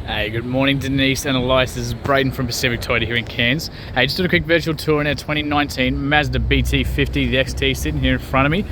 Hey, good morning Denise and Elias. This is Braden from Pacific Toyota here in Cairns. Hey, just did a quick virtual tour in our 2019 Mazda Bt-50 Xt sitting here in front of me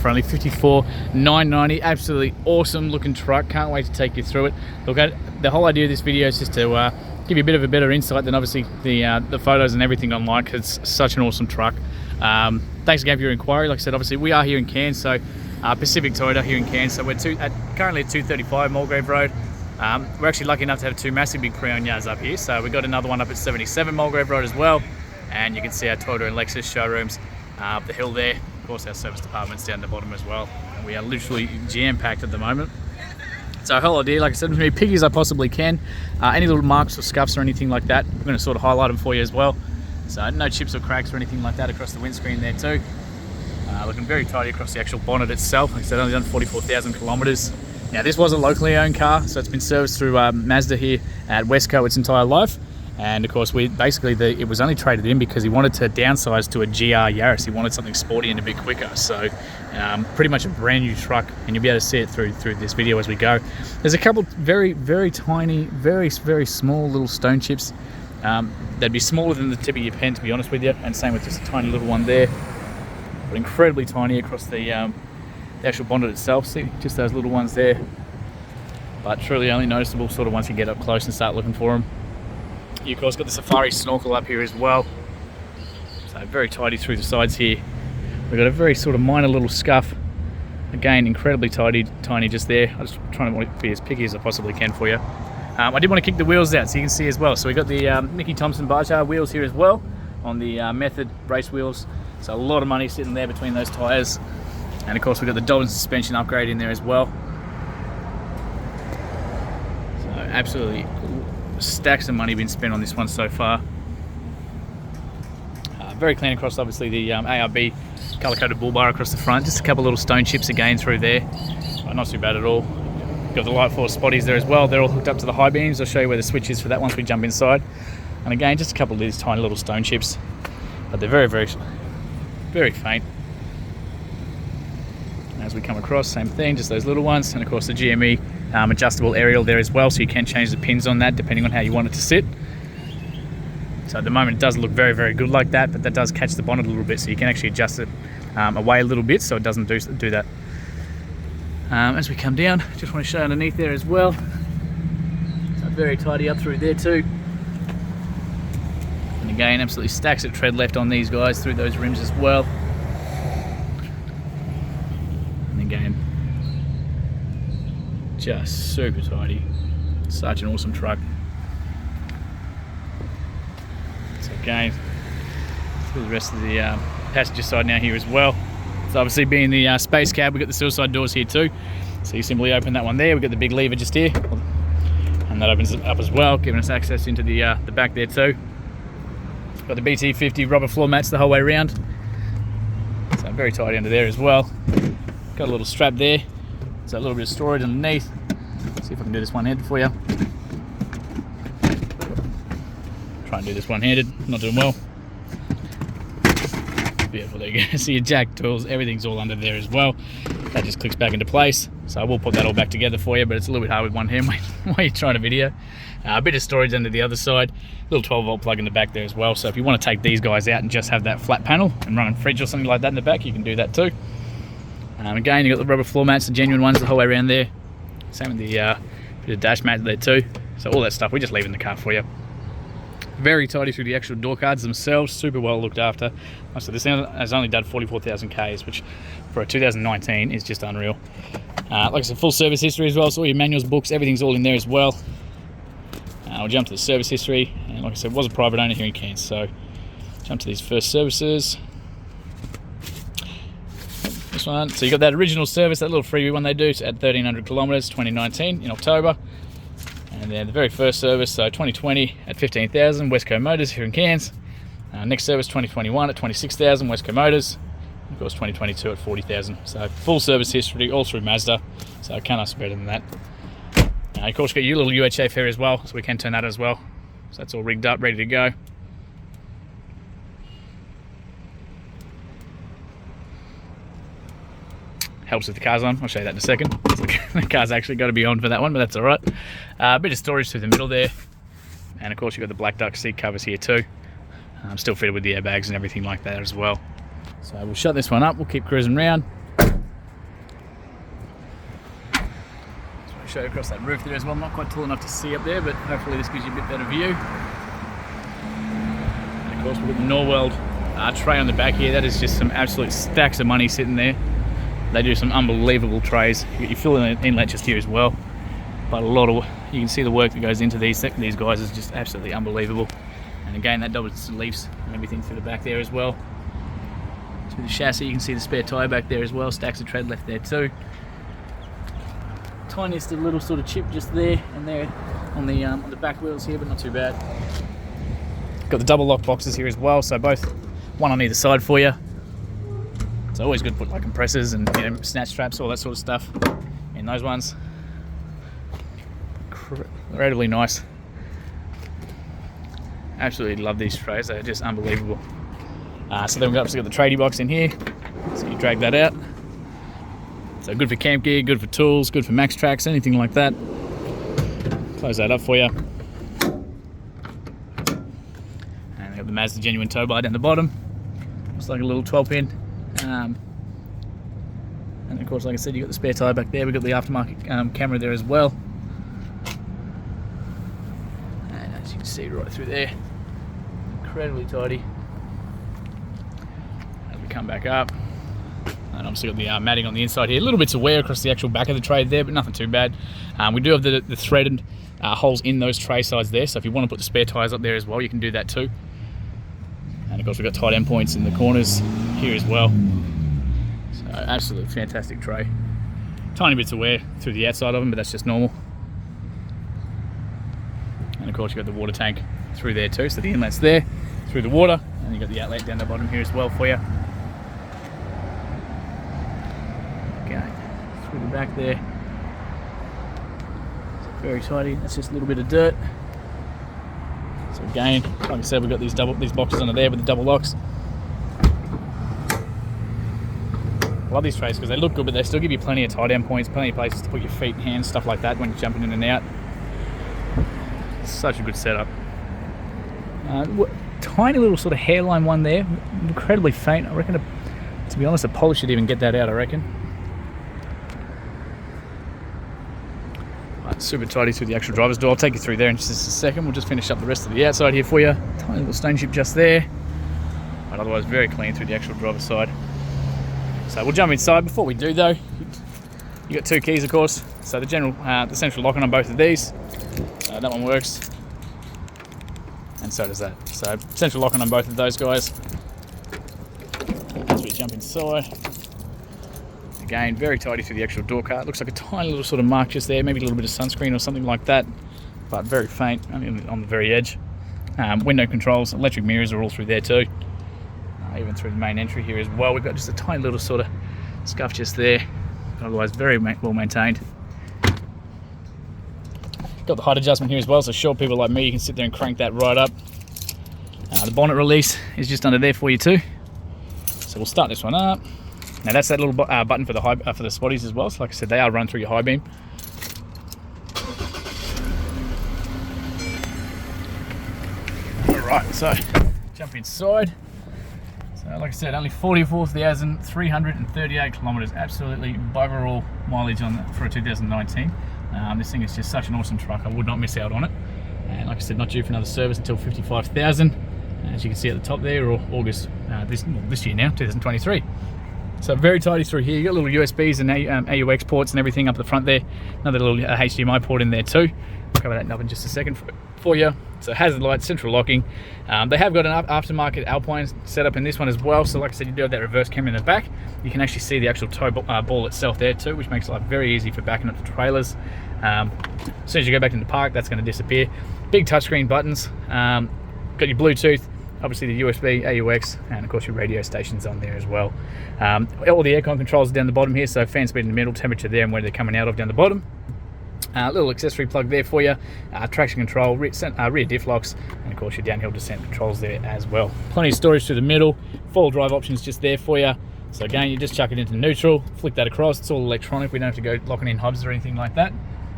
for only $54,990. Absolutely awesome looking truck. Can't wait to take you through it. Look, the whole idea of this video is just to give you a bit of a better insight than obviously the photos and everything online, because it's such an awesome truck. Thanks again for your inquiry. Like I said, obviously we are here in Cairns, so Pacific Toyota here in Cairns. So we're currently at 235 Mulgrave Road. We're actually lucky enough to have two massive big pre-owned yards up here, so we've got another one up at 77 Mulgrave Road as well, and you can see our Toyota and Lexus showrooms up the hill there. Of course, our service department's down the bottom as well, and we are literally jam-packed at the moment. So our whole idea, like I said, is to be picky as I possibly can. Any little marks or scuffs or anything like that, I'm going to sort of highlight them for you as well. So no chips or cracks or anything like that across the windscreen there too. Looking very tidy across the actual bonnet itself. Like I said, only done 44,000 kilometres. Now this was a locally owned car, so it's been serviced through Mazda here at Westco its entire life. And of course, it was only traded in because he wanted to downsize to a GR Yaris. He wanted something sporty and a bit quicker. So pretty much a brand new truck, and you'll be able to see it through this video as we go. There's a couple very, very tiny, very, very small little stone chips. They'd be smaller than the tip of your pen, to be honest with you, and same with just a tiny little one there. But incredibly tiny across the actual bonnet itself. See, just those little ones there, but truly only noticeable sort of once you get up close and start looking for them. You of course got the Safari snorkel up here as well, so very tidy through the sides here. We've got a very sort of minor little scuff, again incredibly tiny just there. I'm just trying to be as picky as I possibly can for you. I did want to kick the wheels out so you can see as well. So we got the Mickey Thompson bar chart wheels here as well on the Method race wheels, so a lot of money sitting there between those tyres. And of course we've got the Dalton suspension upgrade in there as well. So absolutely stacks of money been spent on this one so far. Very clean across obviously the ARB colour-coded bull bar across the front. Just a couple little stone chips again through there. Not too bad at all. Got the Light Force spotties there as well. They're all hooked up to the high beams. I'll show you where the switch is for that once we jump inside. And again, just a couple of these tiny little stone chips. But they're very, very, very faint. As we come across, same thing, just those little ones. And of course the GME adjustable aerial there as well, so you can change the pins on that depending on how you want it to sit. So at the moment it does look very, very good like that, but that does catch the bonnet a little bit, so you can actually adjust it away a little bit so it doesn't do that. As we come down, just want to show underneath there as well. So very tidy up through there too. And again, absolutely stacks of tread left on these guys through those rims as well. Again, just super tidy. Such an awesome truck. So again, through the rest of the passenger side now here as well. So obviously being the space cab, we've got the suicide doors here too. So you simply open that one there. We've got the big lever just here, and that opens it up as well, giving us access into the back there too. Got the Bt-50 rubber floor mats the whole way around. So very tidy under there as well. Got a little strap there, so a little bit of storage underneath. Let's see if I can do this one-handed for you. Try and do this one-handed, not doing well. Beautiful, there you go. See your jack tools, everything's all under there as well. That just clicks back into place. So I will put that all back together for you, but it's a little bit hard with one hand while you're trying to video. A bit of storage under the other side. Little 12-volt plug in the back there as well. So if you want to take these guys out and just have that flat panel and run a fridge or something like that in the back, you can do that too. Again, you've got the rubber floor mats, the genuine ones the whole way around there. Same with the dash mat there too. So all that stuff, we just leave in the car for you. Very tidy through the actual door cards themselves, super well looked after. So this has only done 44,000 Ks, which for a 2019 is just unreal. Like I said, full service history as well, so all your manuals, books, everything's all in there as well. We'll jump to the service history, and like I said, it was a private owner here in Cairns, so jump to these first services. This one, so you got that original service, that little freebie one they do at 1,300 kilometres, 2019 in October. And then the very first service, so 2020 at 15,000, Westco Motors here in Cairns. Next service 2021 at 26,000, Westco Motors. And of course 2022 at 40,000. So full service history all through Mazda. So I can't ask better than that. Of course, got your little UHF here as well, so we can turn that as well. So that's all rigged up, ready to go. helps if the car's on. I'll show you that in a second. The car's actually got to be on for that one, but that's all right. Bit of storage through the middle there. And of course you've got the black duck seat covers here too. Still fitted with the airbags and everything like that as well. So we'll shut this one up, we'll keep cruising around. Show you across that roof there as well. I'm not quite tall enough to see up there, but hopefully this gives you a bit better view. And of course we've got the Norweld tray on the back here. That is just some absolute stacks of money sitting there. They do some unbelievable trays. You fill in the inlet just here as well. But a lot of, you can see the work that goes into these guys is just absolutely unbelievable. And again, that double leaves and everything through the back there as well. Through the chassis, you can see the spare tyre back there as well. Stacks of tread left there too. Tiniest little sort of chip just there and there on the back wheels here, but not too bad. Got the double lock boxes here as well, so both one on either side for you. It's always good to put like compressors and snatch straps, all that sort of stuff in those ones. Incredibly nice. Absolutely love these trays, they're just unbelievable. So then we've obviously got the tradie box in here, so you drag that out. So good for camp gear, good for tools, good for max tracks, anything like that. Close that up for you. And we've got the Mazda genuine tow bar down the bottom. Looks like a little 12 pin. And of course, like I said, you've got the spare tyre back there. We've got the aftermarket camera there as well. And as you can see right through there, incredibly tidy. As we come back up, and obviously got the matting on the inside here. A little bits of wear across the actual back of the tray there, but nothing too bad. We do have the threaded holes in those tray sides there, so if you want to put the spare tyres up there as well, you can do that too. And of course we've got tight end points in the corners here as well. So absolutely fantastic tray. Tiny bits of wear through the outside of them, but that's just normal. And of course you've got the water tank through there too, so the inlet's there through the water, and you've got the outlet down the bottom here as well for you. Okay, through the back there. Very tidy. That's just a little bit of dirt. So again, like I said, we've got these boxes under there with the double locks. I love these trays because they look good, but they still give you plenty of tight end points, plenty of places to put your feet, hands, stuff like that when you're jumping in and out. Such a good setup. Tiny little sort of hairline one there, incredibly faint. I reckon, to be honest, a polish should even get that out, I reckon. Super tidy through the actual driver's door. I'll take you through there in just a second. We'll just finish up the rest of the outside here for you. Tiny little stone chip just there, but otherwise very clean through the actual driver's side. So we'll jump inside. Before we do though, you got two keys of course. So the central locking on both of these, that one works, and so does that. So central locking on both of those guys. As we jump inside, again, very tidy through the actual door cart. Looks like a tiny little sort of mark just there, maybe a little bit of sunscreen or something like that, but very faint, only on the very edge. Window controls, electric mirrors are all through there too. Even through the main entry here as well. We've got just a tiny little sort of scuff just there, but otherwise very well maintained. Got the height adjustment here as well, so short people like me, you can sit there and crank that right up. The bonnet release is just under there for you too. So we'll start this one up. Now that's that little button for the for the spotties as well. So like I said, they are run through your high beam. All right, so jump inside. So like I said, only 44,338 kilometers. Absolutely bugger all mileage for a 2019. This thing is just such an awesome truck. I would not miss out on it. And like I said, not due for another service until 55,000. As you can see at the top there, or August this year now, 2023. So very tidy through here. You got little USBs and AUX ports and everything up the front there. Another little HDMI port in there too. I'll cover that up in just a second for you. So hazard lights, central locking. They have got an aftermarket Alpine setup in this one as well. So like I said, you do have that reverse camera in the back. You can actually see the actual tow ball itself there too, which makes life very easy for backing up the trailers. As soon as you go back in the park, that's going to disappear. Big touchscreen buttons. Got your Bluetooth. Obviously the USB, AUX, and of course your radio stations on there as well. All the aircon controls are down the bottom here, so fan speed in the middle, temperature there, and where they're coming out of down the bottom. Little accessory plug there for you, traction control, rear diff locks, and of course your downhill descent controls there as well. Plenty of storage through the middle, 4-wheel drive options just there for you. So again, you just chuck it into neutral, flick that across. It's all electronic. We don't have to go locking in hubs or anything like that.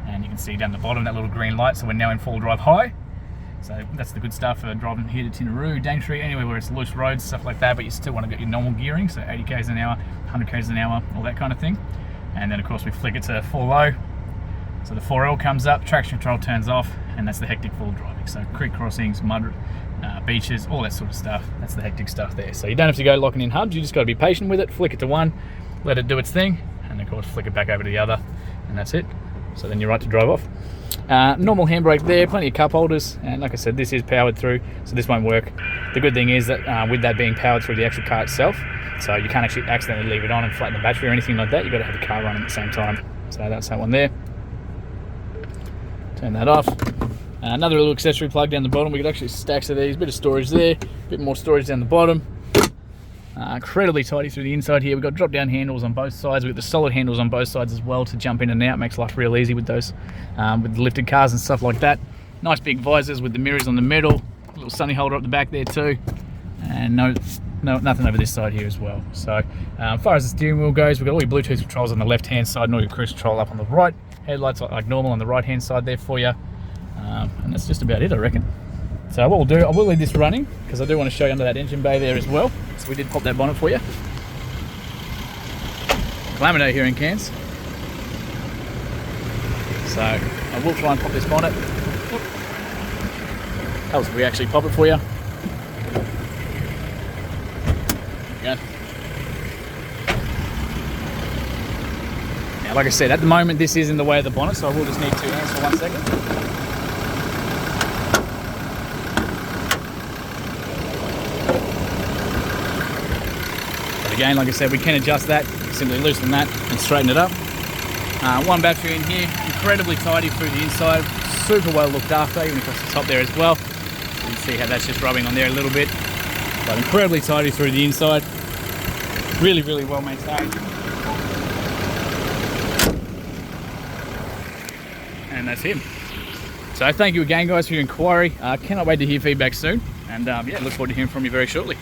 And you can see down the bottom that little green light. So we're now in full drive high. So that's the good stuff for driving here to Tinaroo, Daintree, anywhere where it's loose roads, stuff like that, but you still want to get your normal gearing, so 80 k's an hour, 100 k's an hour, all that kind of thing. And then of course we flick it to 4 low. So the 4L comes up, traction control turns off, and that's the hectic full driving. So creek crossings, mud, beaches, all that sort of stuff. That's the hectic stuff there. So you don't have to go locking in hubs, you just got to be patient with it, flick it to one, let it do its thing, and of course flick it back over to the other, and that's it. So then you're right to drive off. Normal handbrake there, plenty of cup holders, and like I said, this is powered through, so this won't work. The good thing is that with that being powered through the actual car itself, so you can't actually accidentally leave it on and flatten the battery or anything like that. You've got to have the car running at the same time. So that's that one there. Turn that off. Another little accessory plug down the bottom. We got actually stacks of these, bit of storage there, bit more storage down the bottom. Incredibly tidy through the inside here. We've got drop down handles on both sides. We've got the solid handles on both sides as well to jump in and out. Makes life real easy with those, with the lifted cars and stuff like that. Nice big visors with the mirrors on the middle. A little sunny holder up the back there too. And nothing over this side here as well. So as far as the steering wheel goes, we've got all your Bluetooth controls on the left hand side and all your cruise control up on the right. Headlights like normal on the right hand side there for you. And that's just about it, I reckon. So what we'll do, I will leave this running because I do want to show you under that engine bay there as well. So we did pop that bonnet for you. Calamity here in Cairns. So I will try and pop this bonnet. Helps if we actually pop it for you. There we go. Now, like I said, at the moment this is in the way of the bonnet, so I will just need 2 hands for 1 second. Again, like I said, we can adjust that, simply loosen that and straighten it up. One battery in here, incredibly tidy through the inside, super well looked after, even across the top there as well. You can see how that's just rubbing on there a little bit. But incredibly tidy through the inside, really, really well maintained. And that's him. So thank you again guys for your inquiry. Cannot wait to hear feedback soon, and yeah, look forward to hearing from you very shortly.